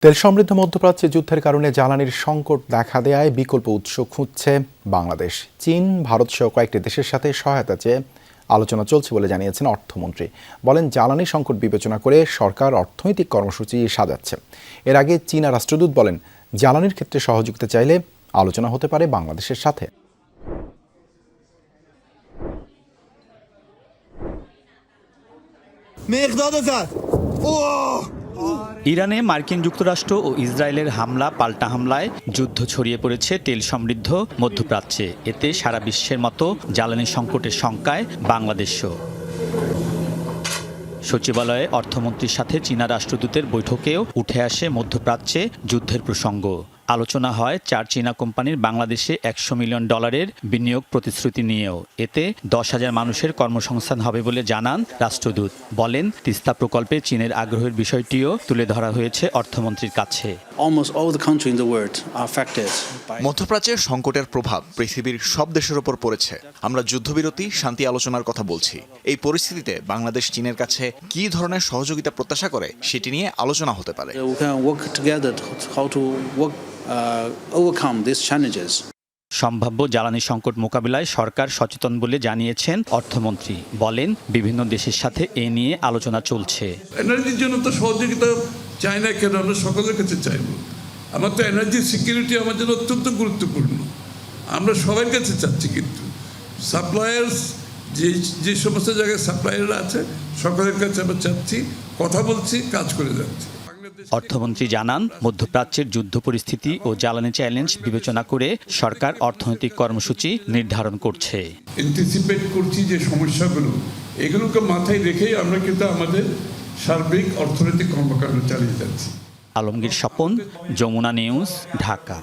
তেল সমৃদ্ধ মধ্যপ্রাচ্যে যুদ্ধের কারণে জ্বালানির সংকট দেখা দেয়ায় বিকল্প উৎস খুঁজছে বাংলাদেশ। চীন, ভারত সহ কয়েকটি দেশের সাথে সহায়তা চেয়ে আলোচনা চলছে বলে জানিয়েছেন অর্থমন্ত্রী। বলেন, জ্বালানি সংকট বিবেচনা করে সরকার অর্থনৈতিক কর্মসূচি সাজাচ্ছে। এর আগে চীনা রাষ্ট্রদূত বলেন, জ্বালানির ক্ষেত্রে সহযোগিতা চাইলে আলোচনা হতে পারে বাংলাদেশের সাথে। ইরানে মার্কিন যুক্তরাষ্ট্র ও ইসরায়েলের হামলা পাল্টা হামলায় যুদ্ধ ছড়িয়ে পড়েছে তেল সমৃদ্ধ মধ্যপ্রাচ্যে। এতে সারা বিশ্বের মতো জ্বালানি সংকটের শঙ্কায় বাংলাদেশও। সচিবালয়ে অর্থমন্ত্রীর সাথে চীনা রাষ্ট্রদূতের বৈঠকেও উঠে আসে মধ্যপ্রাচ্যে যুদ্ধের প্রসঙ্গ। আলোচনা হয় 4 চীনা কোম্পানির বাংলাদেশে $100 মিলিয়ন বিনিয়োগ প্রতিশ্রুতি নিয়েও। এতে 10,000 মানুষের কর্মসংস্থান হবে বলে জানান রাষ্ট্রদূত। বলেন, তিস্তা প্রকল্পে চীনের আগ্রহের বিষয়টিও তুলে ধরা হয়েছে অর্থমন্ত্রীর কাছে। মধ্যপ্রাচ্যের সংকটের প্রভাব পৃথিবীর সব দেশের উপর পড়েছে। আমরা যুদ্ধবিরতি, শান্তি আলোচনার কথা বলছি। এই পরিস্থিতিতে বাংলাদেশ চীনের কাছে কী ধরনের সহযোগিতা প্রত্যাশা করে সেটি নিয়ে আলোচনা হতে পারে। সম্ভাব্য জ্বালানি সংকট মোকাবিলায় সরকার সচেতন বলে জানিয়েছেন অর্থমন্ত্রী। বলেন, বিভিন্ন দেশের সাথে এ নিয়ে আলোচনা চলছে। এনার্জির জন্য তো সহযোগিতা চাই না কেন, আমরা সকলের কাছে চাইব। আমার তো এনার্জি সিকিউরিটি আমার জন্য অত্যন্ত গুরুত্বপূর্ণ। আমরা সবার কাছে চাচ্ছি, কিন্তু সাপ্লায়ার্স যে সমস্ত জায়গায় সাপ্লায়াররা আছে সকলের কাছে আমরা চাচ্ছি, কথা বলছি, কাজ করে যাচ্ছি। অর্থমন্ত্রী জানান, মধ্যপ্রাচ্যের যুদ্ধ পরিস্থিতি ও জ্বালানি চ্যালেঞ্জ বিবেচনা করে সরকার অর্থনৈতিক কর্মসূচি নির্ধারণ করছে। অ্যান্টিসিপেট করছি যে সমস্যাগুলো, এগুলোকে মাথায় রেখেই আমরা কিন্তু আমাদের সার্বিক অর্থনৈতিক কর্মকাণ্ড চালিয়ে যাচ্ছি। আলমগীর স্বপন, যমুনা নিউজ, ঢাকা।